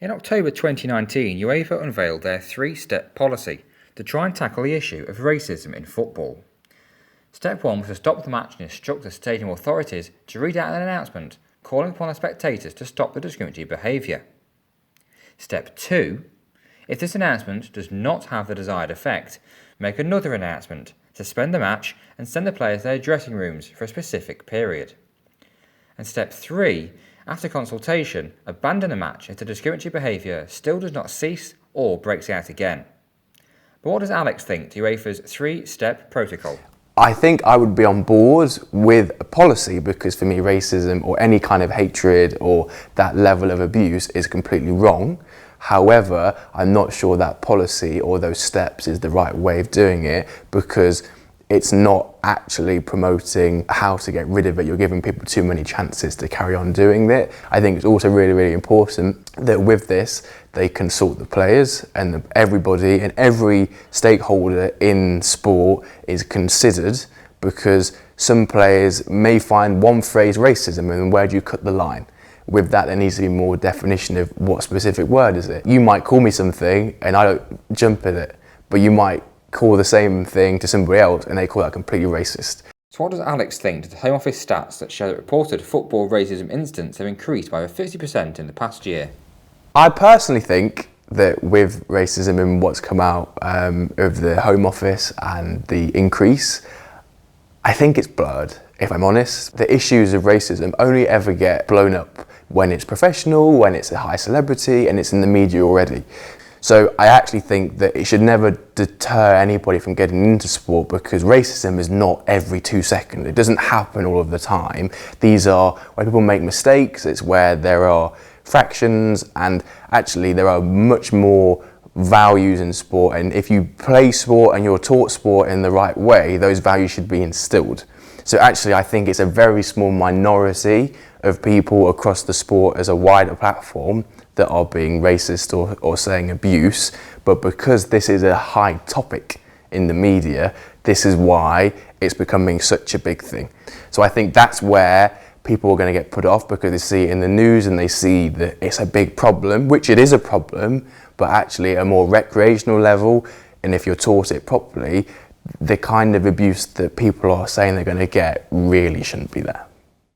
In October 2019, UEFA unveiled their three-step policy to try and tackle the issue of racism in football. Step 1 was to stop the match and instruct the stadium authorities to read out an announcement calling upon the spectators to stop the discriminatory behaviour. Step 2, if this announcement does not have the desired effect, make another announcement, suspend the match and send the players to their dressing rooms for a specific period. And step 3, after consultation, abandon the match if the discriminatory behaviour still does not cease or breaks out again. But what does Alex think to UEFA's three-step protocol? I think I would be on board with a policy because for me racism or any kind of hatred or that level of abuse is completely wrong. However, I'm not sure that policy or those steps is the right way of doing it because it's not actually promoting how to get rid of it. You're giving people too many chances to carry on doing it. I think it's also really, really important that with this, they consult the players and everybody and every stakeholder in sport is considered because some players may find one phrase racism and where do you cut the line? With that, there needs to be more definition of what specific word is it. You might call me something and I don't jump at it, but you might call the same thing to somebody else and they call that completely racist. So what does Alex think to the Home Office stats that show that reported football racism incidents have increased by over 50% in the past year? I personally think that with racism and what's come out of the Home Office and the increase, I think it's blurred, if I'm honest. The issues of racism only ever get blown up when it's professional, when it's a high celebrity and it's in the media already. So I actually think that it should never deter anybody from getting into sport because racism is not every 2 seconds. It doesn't happen all of the time. These are where people make mistakes. It's where there are fractions and actually there are much more values in sport. And if you play sport and you're taught sport in the right way, those values should be instilled. So actually I think it's a very small minority of people across the sport as a wider platform that are being racist or saying abuse, but because this is a high topic in the media, this is why it's becoming such a big thing. So I think that's where people are going to get put off because they see it in the news and they see that it's a big problem, which it is a problem, but actually at a more recreational level, and if you're taught it properly, the kind of abuse that people are saying they're going to get really shouldn't be there.